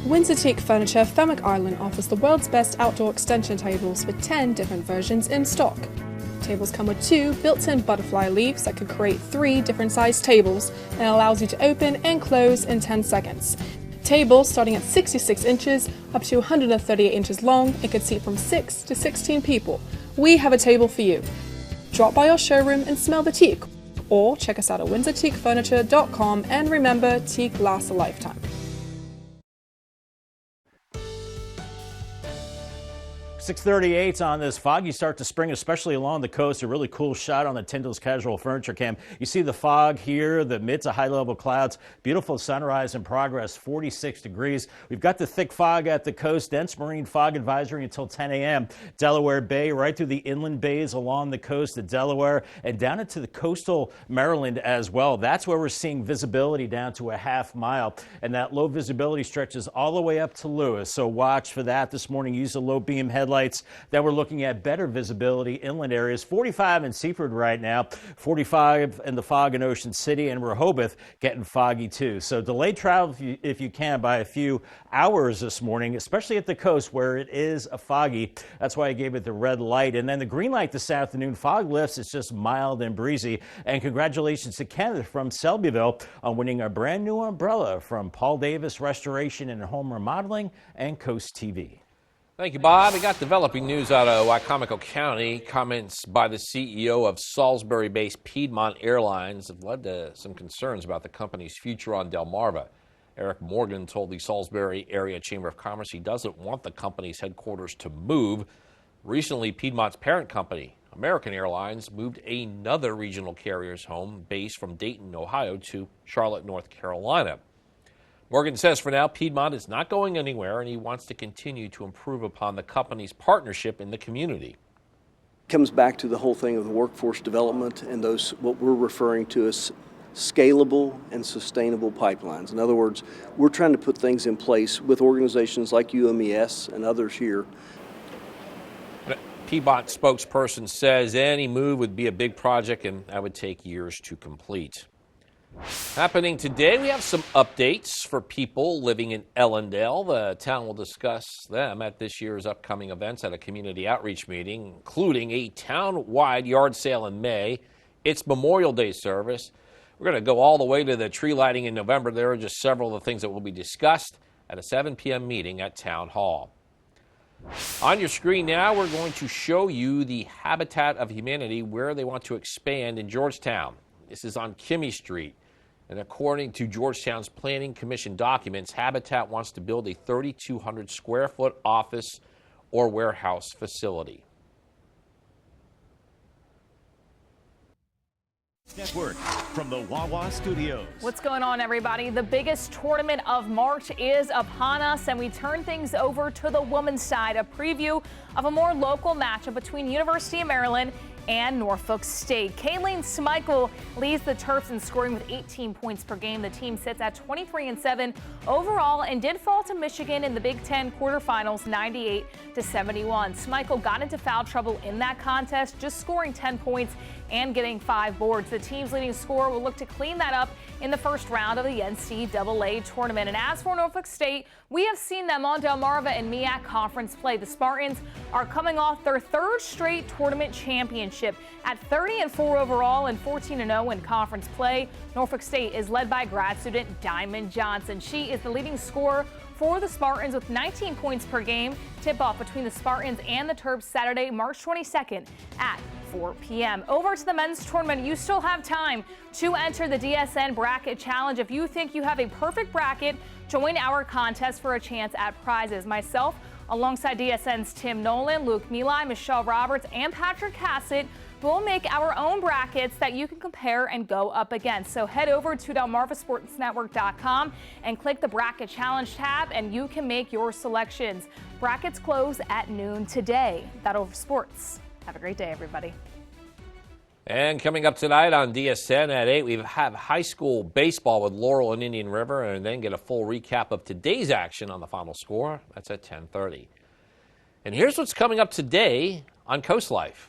Windsor Teak Furniture Fenwick Island offers the world's best outdoor extension tables with 10 different versions in stock. Tables come with 2 built-in butterfly leaves that could create 3 different sized tables and allows you to open and close in 10 seconds. Tables starting at 66 inches up to 138 inches long and could seat from 6 to 16 people. We have a table for you. Drop by our showroom and smell the teak, or check us out at windsorteakfurniture.com, and remember, teak lasts a lifetime.
6:38 on this foggy start to spring, especially along the coast. A really cool shot on the Tyndall's Casual Furniture Cam. You see the fog here, the mid to high level clouds. Beautiful sunrise in progress, 46 degrees. We've got the thick fog at the coast, dense marine fog advisory until 10 a.m. Delaware Bay, right through the inland bays along the coast of Delaware and down into the coastal Maryland as well. That's where we're seeing visibility down to a half mile. And that low visibility stretches all the way up to Lewis. So watch for that this morning. Use the low beam headlights. Then we're looking at better visibility inland areas. 45 in Seaford right now, 45 in the fog in Ocean City, and Rehoboth getting foggy too. So delay travel if you can by a few hours this morning, especially at the coast where it is a foggy. That's why I gave it the red light. And then the green light this afternoon. Fog lifts. It's just mild and breezy. And congratulations to Kenneth from Selbyville on winning a brand new umbrella from Paul Davis Restoration and Home Remodeling and Coast TV.
Thank you, Bob. We got developing news out of Wycomico County. Comments by the CEO of Salisbury-based Piedmont Airlines have led to some concerns about the company's future on Delmarva. Eric Morgan told the Salisbury Area Chamber of Commerce he doesn't want the company's headquarters to move. Recently, Piedmont's parent company, American Airlines, moved another regional carrier's home base from Dayton, Ohio to Charlotte, North Carolina. Morgan says for now, Piedmont is not going anywhere, and he wants to continue to improve upon the company's partnership in the community.
comes back to the whole thing of the workforce development and those what we're referring to as scalable and sustainable pipelines. In other words, we're trying to put things in place with organizations like UMES and others here.
PBOT spokesperson says any move would be a big project and that would take years to complete. Happening today, we have some updates for people living in Ellendale. The town will discuss them at this year's upcoming events at a community outreach meeting, including a town-wide yard sale in May, its Memorial Day service. We're going to go all the way to the tree lighting in November. There are just several of the things that will be discussed at a 7 p.m. meeting at Town Hall. On your screen now, we're going to show you the Habitat of Humanity where they want to expand in Georgetown. This is on Kimmy Street. And according to Georgetown's Planning Commission documents, Habitat wants to build a 3,200 square foot office or warehouse facility.
Network from the Wawa Studios.
What's going on, everybody? The biggest tournament of March is upon us, and we turn things over to the women's side. A preview of a more local matchup between University of Maryland and Norfolk State. Kayleen Smeichel leads the Terps in scoring with 18 points per game. The team sits at 23-7 overall and did fall to Michigan in the Big Ten quarterfinals 98-71. Smeichel got into foul trouble in that contest, just scoring 10 points and getting 5 boards. The team's leading scorer will look to clean that up in the first round of the NCAA tournament. And as for Norfolk State, we have seen them on Delmarva and MEAC conference play. The Spartans are coming off their 3rd straight tournament championship at 30-4 overall and 14-0 in conference play. Norfolk State is led by grad student Diamond Johnson. She is the leading scorer for the Spartans with 19 points per game. Tip-off between the Spartans and the Terps Saturday, March 22nd at 4 p.m. Over to the men's tournament. You still have time to enter the DSN Bracket Challenge. If you think you have a perfect bracket, join our contest for a chance at prizes. Myself, alongside DSN's Tim Nolan, Luke Milai, Michelle Roberts, and Patrick Hassett, we'll make our own brackets that you can compare and go up against. So head over to DelmarvaSportsNetwork.com and click the Bracket Challenge tab, and you can make your selections. Brackets close at noon today. That over sports. Have a great day, everybody.
And coming up tonight on DSN at 8, we have high school baseball with Laurel and Indian River, and then get a full recap of today's action on the Final Score. That's at 10:30. And here's what's coming up today on Coast Life.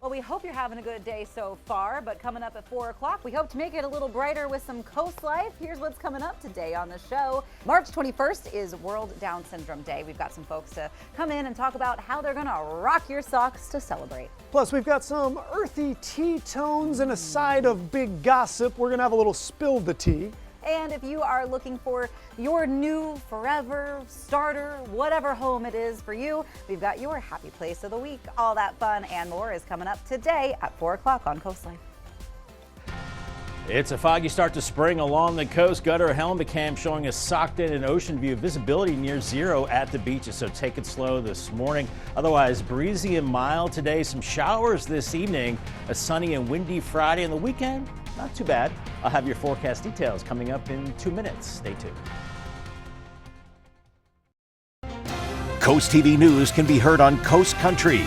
Well, we hope you're having a good day so far, but coming up at 4 o'clock, we hope to make it a little brighter with some Coast Life. Here's what's coming up today on the show. March 21st is World Down Syndrome Day. We've got some folks to come in and talk about how they're going to rock your socks to celebrate.
Plus, we've got some earthy tea tones and a side of big gossip. We're going to have a little spill the tea.
And if you are looking for your new forever starter, whatever home it is for you, we've got your happy place of the week. All that fun and more is coming up today at 4 o'clock on Coast Life.
It's a foggy start to spring along the coast. Gutter helmet cam showing us socked in an ocean view. Visibility near 0 at the beaches, so take it slow this morning. Otherwise, breezy and mild today. Some showers this evening. A sunny and windy Friday, and the weekend, not too bad. I'll have your forecast details coming up in 2 minutes. Stay tuned.
Coast TV News can be heard on Coast Country.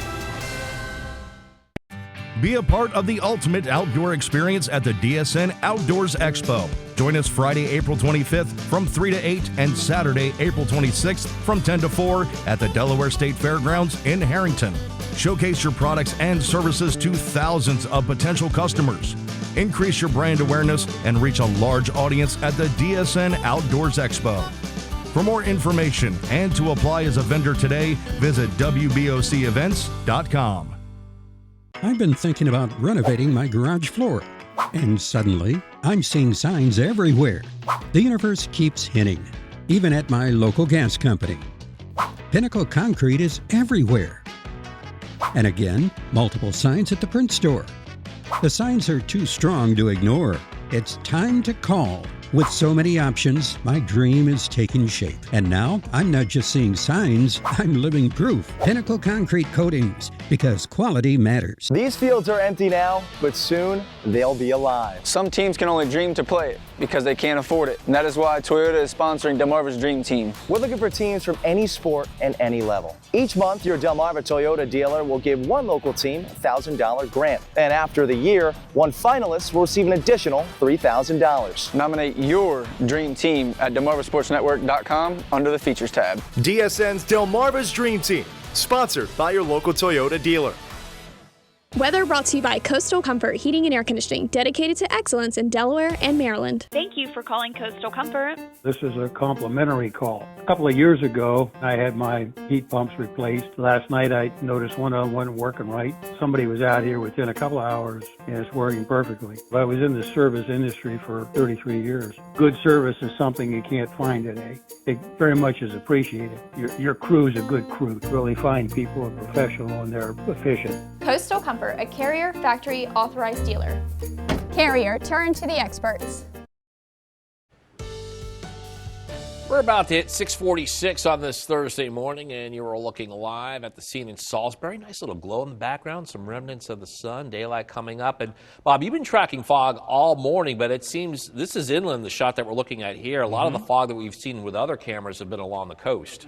Be a part of the ultimate outdoor experience at the DSN Outdoors Expo. Join us Friday, April 25th from 3 to 8 and Saturday, April 26th from 10 to 4 at the Delaware State Fairgrounds in Harrington. Showcase your products and services to thousands of potential customers. Increase your brand awareness and reach a large audience at the DSN Outdoors Expo. For more information and to apply as a vendor today, visit WBOCEvents.com.
I've been thinking about renovating my garage floor, and suddenly I'm seeing signs everywhere. The universe keeps hinting, even at my local gas company. Pinnacle Concrete is everywhere. And again, multiple signs at the print store. The signs are too strong to ignore. It's time to call With so many options, my dream is taking shape. And now, I'm not just seeing signs, I'm living proof. Pinnacle Concrete Coatings, because quality matters.
These fields are empty now, but soon they'll be alive.
Some teams can only dream to play it because they can't afford it. And that is why Toyota is sponsoring Delmarva's Dream Team.
We're looking for teams from any sport and any level. Each month, your Delmarva Toyota dealer will give one local team a $1,000 grant. And after the year, one finalist will receive an additional $3,000.
Nominate your dream team at DelmarvaSportsNetwork.com under the Features tab.
DSN's Delmarva's Dream Team, sponsored by your local Toyota dealer.
Weather brought to you by Coastal Comfort Heating and Air Conditioning, dedicated to excellence in Delaware and Maryland.
Thank you for calling Coastal Comfort.
This is a complimentary call. A couple of years ago, I had my heat pumps replaced. Last night, I noticed one of them wasn't working right. Somebody was out here within a couple of hours, and it's working perfectly. I was in the service industry for 33 years. Good service is something you can't find today. It very much is appreciated. Your crew is a good crew. Really fine people are professional and they're efficient.
Coastal Comfort, a Carrier Factory authorized dealer. Carrier, turn to the experts.
We're about to hit 6:46 on this Thursday morning, and you are looking live at the scene in Salisbury. Nice little glow in the background, some remnants of the sun, daylight coming up. And, Bob, you've been tracking fog all morning, but it seems this is inland, the shot that we're looking at here. A lot of the fog that we've seen with other cameras have been along the coast.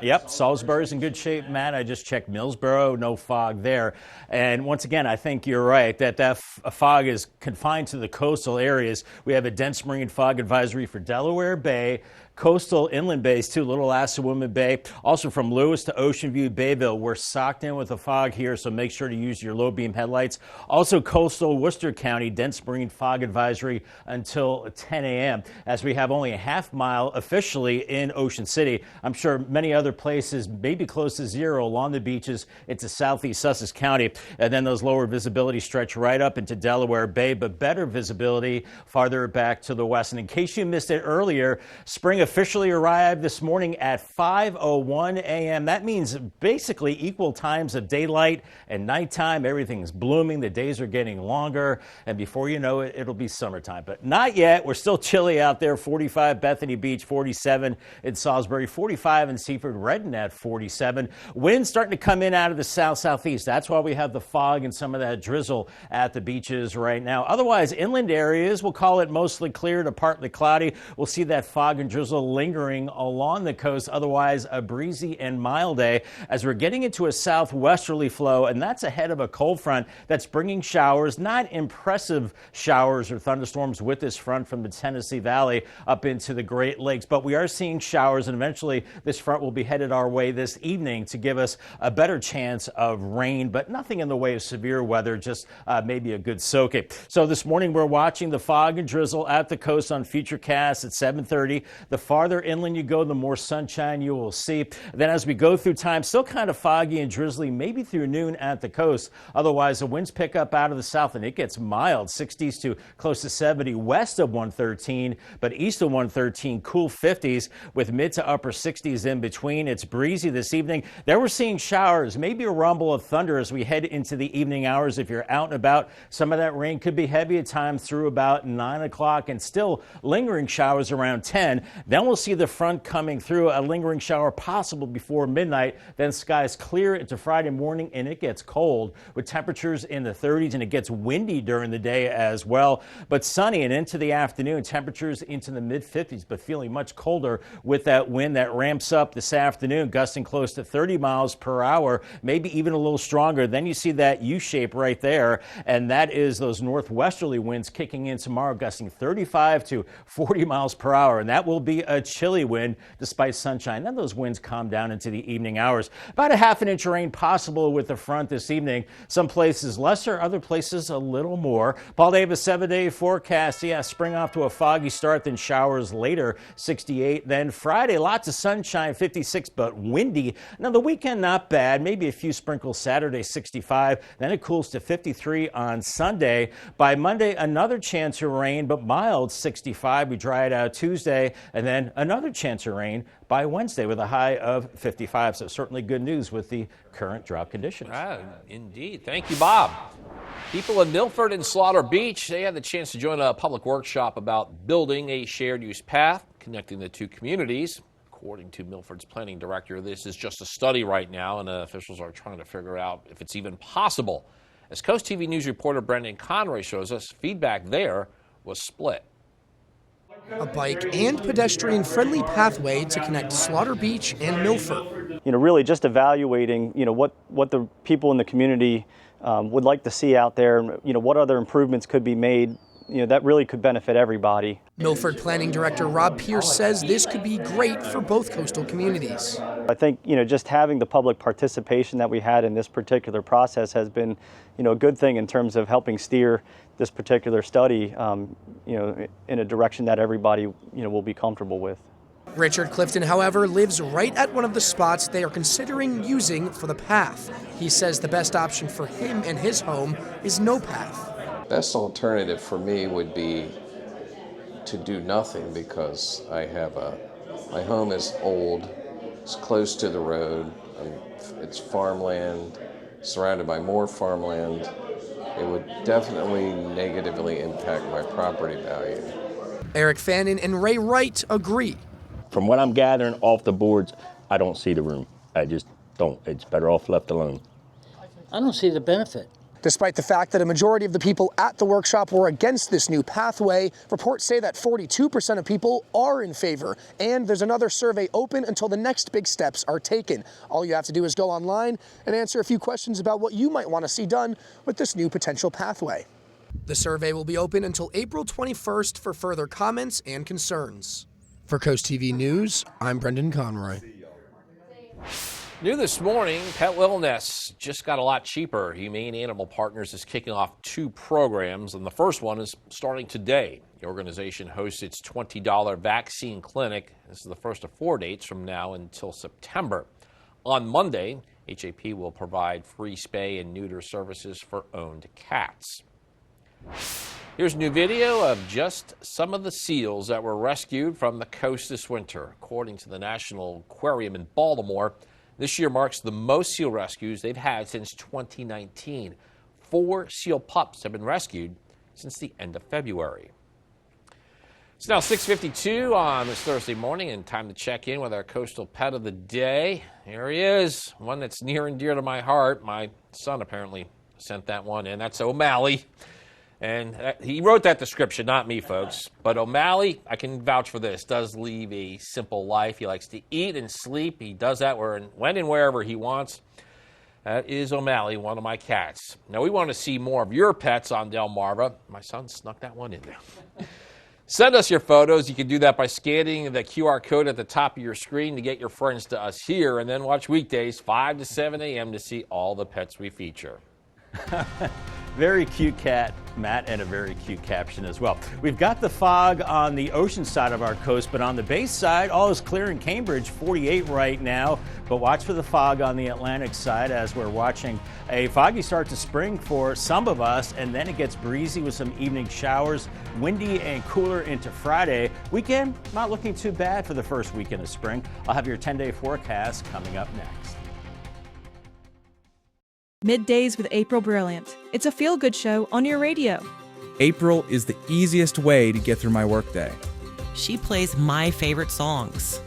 Yep, Salisbury's in good shape, Matt. I just checked Millsboro, no fog there. And once again, I think you're right that fog is confined to the coastal areas. We have a dense marine fog advisory for Delaware Bay, coastal inland bays too, Little Assawoman Bay. Also from Lewis to Ocean View, Bayville, we're socked in with the fog here, so make sure to use your low beam headlights. Also coastal Worcester County, dense marine fog advisory until 10 a.m. as we have only a half mile officially in Ocean City. I'm sure many other places maybe close to zero along the beaches into southeast Sussex County. And then those lower visibility stretch right up into Delaware Bay, but better visibility farther back to the west. And in case you missed it earlier, spring officially arrived this morning at 5:01 a.m. That means basically equal times of daylight and nighttime. Everything's blooming. The days are getting longer. And before you know it, it'll be summertime. But not yet. We're still chilly out there. 45 Bethany Beach, 47 in Salisbury, 45 in Seaford, Redden at 47. Winds starting to come in out of the south-southeast. That's why we have the fog and some of that drizzle at the beaches right now. Otherwise, inland areas, we'll call it mostly clear to partly cloudy. We'll see that fog and drizzle lingering along the coast. Otherwise, a breezy and mild day as we're getting into a southwesterly flow, and that's ahead of a cold front that's bringing showers, not impressive showers or thunderstorms with this front from the Tennessee Valley up into the Great Lakes. But we are seeing showers, and eventually this front will be headed our way this evening to give us a better chance of rain, but nothing in the way of severe weather, just maybe a good soaking. So this morning we're watching the fog and drizzle at the coast on Futurecast at 7:30. The farther inland you go, the more sunshine you will see. Then as we go through time, still kind of foggy and drizzly, maybe through noon at the coast. Otherwise, the winds pick up out of the south and it gets mild, 60s to close to 70 west of 113, but east of 113, cool 50s with mid to upper 60s in between. It's breezy this evening. There we're seeing showers, maybe a rumble of thunder as we head into the evening hours. If you're out and about, some of that rain could be heavy at times through about 9 o'clock and still lingering showers around 10. Then we'll see the front coming through, a lingering shower possible before midnight. Then skies clear into Friday morning and it gets cold with temperatures in the 30s, and it gets windy during the day as well. But sunny and into the afternoon, temperatures into the mid 50s, but feeling much colder with that wind that ramps up this afternoon, gusting close to 30 miles per hour, maybe even a little stronger. Then you see that U shape right there, and that is those northwesterly winds kicking in tomorrow, gusting 35 to 40 miles per hour, and that will be a chilly wind despite sunshine. Then those winds calm down into the evening hours. About a half an inch of rain possible with the front this evening. Some places lesser, other places a little more. Paul Davis 7-day forecast. Yeah, spring off to a foggy start, then showers later, 68. Then Friday, lots of sunshine, 56, but windy. Now the weekend, not bad. Maybe a few sprinkles Saturday, 65. Then it cools to 53 on Sunday. By Monday, another chance of rain, but mild, 65. We dry it out Tuesday, and then another chance of rain by Wednesday with a high of 55. So certainly good news with the current drought conditions.
Indeed. Thank you, Bob. People in Milford and Slaughter Beach, they had the chance to join a public workshop about building a shared use path connecting the two communities. According to Milford's planning director, this is just a study right now, and officials are trying to figure out if it's even possible. As CoastTV News reporter Brendan Conroy shows us, feedback there was split.
A bike and pedestrian-friendly pathway to connect Slaughter Beach and Milford.
Really just evaluating, what the people in the community would like to see out there, what other improvements could be made, that really could benefit everybody.
Milford Planning Director Rob Pierce says this could be great for both coastal communities.
I think, just having the public participation that we had in this particular process has been, a good thing in terms of helping steer this particular study, in a direction that everybody, will be comfortable with.
Richard Clifton, however, lives right at one of the spots they are considering using for the path. He says the best option for him and his home is no path.
Best alternative for me would be to do nothing, because my home is old, it's close to the road, it's farmland, surrounded by more farmland. It would definitely negatively impact my property value.
Eric Fannin and Ray Wright agree.
From what I'm gathering off the boards, I don't see the room. I just don't. It's better off left alone.
I don't see the benefit.
Despite the fact that a majority of the people at the workshop were against this new pathway, reports say that 42% of people are in favor, and there's another survey open until the next big steps are taken. All you have to do is go online and answer a few questions about what you might want to see done with this new potential pathway. The survey will be open until April 21st for further comments and concerns. For CoastTV News, I'm Brendan Conroy.
New this morning, pet wellness just got a lot cheaper. Humane Animal Partners is kicking off 2 programs, and the first one is starting today. The organization hosts its $20 vaccine clinic. This is the first of 4 dates from now until September. On Monday, HAP will provide free spay and neuter services for owned cats. Here's a new video of just some of the seals that were rescued from the coast this winter. According to the National Aquarium in Baltimore, this year marks the most seal rescues they've had since 2019. 4 seal pups have been rescued since the end of February. It's now 6:52 on this Thursday morning, and time to check in with our coastal pet of the day. Here he is, one that's near and dear to my heart. My son apparently sent that one in. That's O'Malley. And he wrote that description, not me, folks. But O'Malley, I can vouch for this, does lead a simple life. He likes to eat and sleep. He does that when and wherever he wants. That is O'Malley, one of my cats. Now, we want to see more of your pets on Delmarva. My son snuck that one in there. Send us your photos. You can do that by scanning the QR code at the top of your screen to get your friends to us here, and then watch weekdays 5 to 7 a.m. to see all the pets we feature.
Very cute cat, Matt, and a very cute caption as well. We've got the fog on the ocean side of our coast, but on the base side, all is clear in Cambridge, 48 right now. But watch for the fog on the Atlantic side as we're watching a foggy start to spring for some of us, and then it gets breezy with some evening showers, windy and cooler into Friday. Weekend, not looking too bad for the first weekend of spring. I'll have your 10-day forecast coming up next.
Middays with April Brilliant. It's a feel-good show on your radio.
April is the easiest way to get through my workday.
She plays my favorite songs.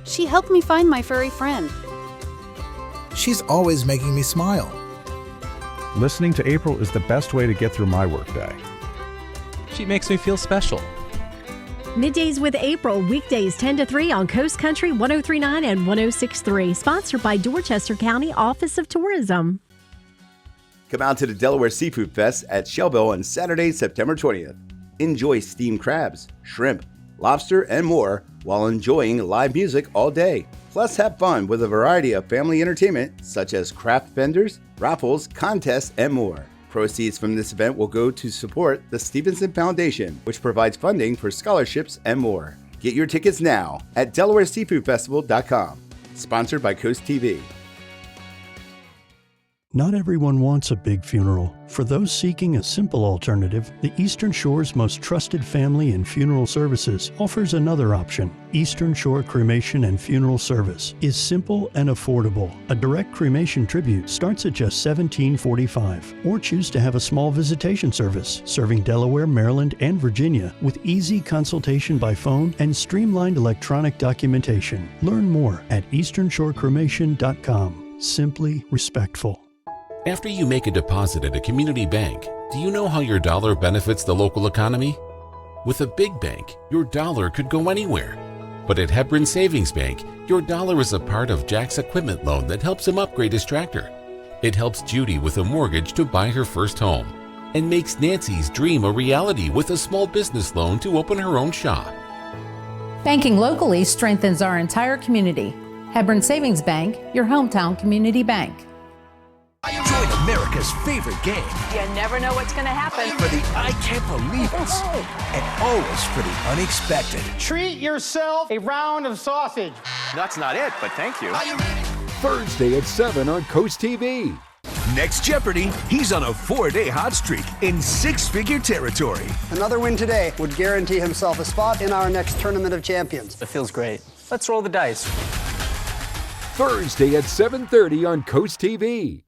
She helped me find my furry friend.
She's always making me smile.
Listening to April is the best way to get through my workday.
She makes me feel special.
Middays with April, weekdays 10 to 3 on Coast Country 103.9 and 106.3. Sponsored by Dorchester County Office of Tourism.
Come out to the Delaware Seafood Fest at Shellville on Saturday, September 20th. Enjoy steamed crabs, shrimp, lobster, and more while enjoying live music all day. Plus, have fun with a variety of family entertainment such as craft vendors, raffles, contests, and more. Proceeds from this event will go to support the Stevenson Foundation, which provides funding for scholarships and more. Get your tickets now at DelawareSeafoodFestival.com. Sponsored by CoastTV.
Not everyone wants a big funeral. For those seeking a simple alternative, the Eastern Shore's most trusted family and funeral services offers another option. Eastern Shore Cremation and Funeral Service is simple and affordable. A direct cremation tribute starts at just $17.45, or choose to have a small visitation service serving Delaware, Maryland, and Virginia with easy consultation by phone and streamlined electronic documentation. Learn more at easternshorecremation.com. Simply respectful.
After you make a deposit at a community bank, do you know how your dollar benefits the local economy? With a big bank, your dollar could go anywhere. But at Hebron Savings Bank, your dollar is a part of Jack's equipment loan that helps him upgrade his tractor. It helps Judy with a mortgage to buy her first home, and makes Nancy's dream a reality with a small business loan to open her own shop.
Banking locally strengthens our entire community. Hebron Savings Bank, your hometown community bank.
Join America's favorite game.
You never know what's going to happen.
For the I can't believe it. And always for the unexpected.
Treat yourself a round of sausage.
That's not it, but thank you.
Thursday at 7 on CoastTV.
Next Jeopardy, he's on a 4-day hot streak in six-figure territory.
Another win today would guarantee himself a spot in our next Tournament of Champions.
It feels great. Let's roll the dice.
Thursday at 7:30 on CoastTV.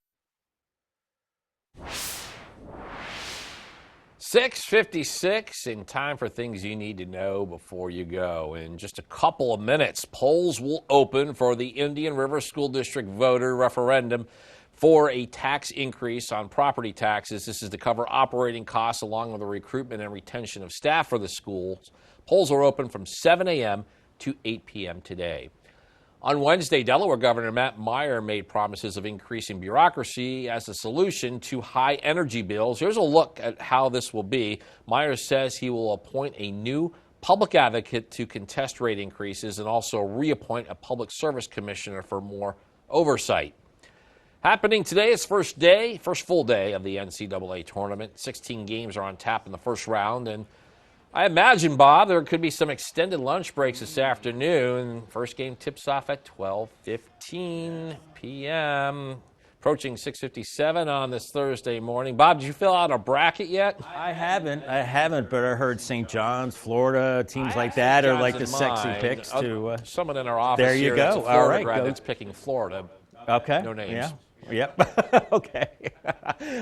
6:56, and time for things you need to know before you go. In just a couple of minutes, polls will open for the Indian River School District voter referendum for a tax increase on property taxes. This is to cover operating costs along with the recruitment and retention of staff for the schools. Polls are open from 7 a.m. to 8 p.m. today. On Wednesday, Delaware Governor Matt Meyer made promises of increasing bureaucracy as a solution to high energy bills. Here's a look at how this will be. Meyer says he will appoint a new public advocate to contest rate increases and also reappoint a public service commissioner for more oversight. Happening today is first full day of the NCAA tournament. 16 games are on tap in the first round, and I imagine, Bob, there could be some extended lunch breaks this afternoon. First game tips off at 12:15 p.m., approaching 6:57 on this Thursday morning. Bob, did you fill out a bracket yet?
I haven't, but I heard St. John's, Florida, teams like that are like the sexy picks to.
Someone in our office
there you
here
go.
that's a Florida
All right,
grad that's picking Florida.
Okay.
No names.
Yeah. Yep. Okay.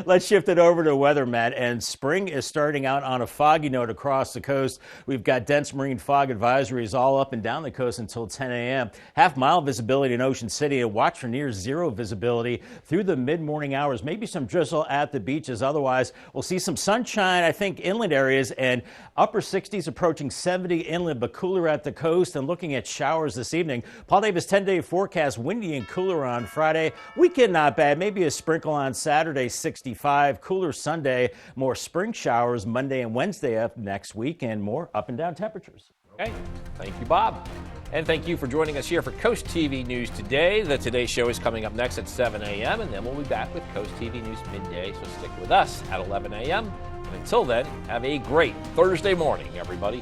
Let's shift it over to weather, Matt. And spring is starting out on a foggy note across the coast. We've got dense marine fog advisories all up and down the coast until 10 a.m. Half-mile visibility in Ocean City, and watch for near zero visibility through the mid-morning hours. Maybe some drizzle at the beaches. Otherwise, we'll see some sunshine, I think, inland areas, and upper 60s approaching 70 inland, but cooler at the coast. And looking at showers this evening. Paul Davis 10-day forecast, windy and cooler on Friday. Weekend not bad. Maybe a sprinkle on Saturday, 65. Cooler Sunday. More spring showers Monday and Wednesday up next week, and more up and down temperatures.
Okay. Thank you, Bob. And thank you for joining us here for Coast TV News Today. The Today Show is coming up next at 7 a.m., and then we'll be back with Coast TV News midday. So stick with us at 11 a.m. And until then, have a great Thursday morning, everybody.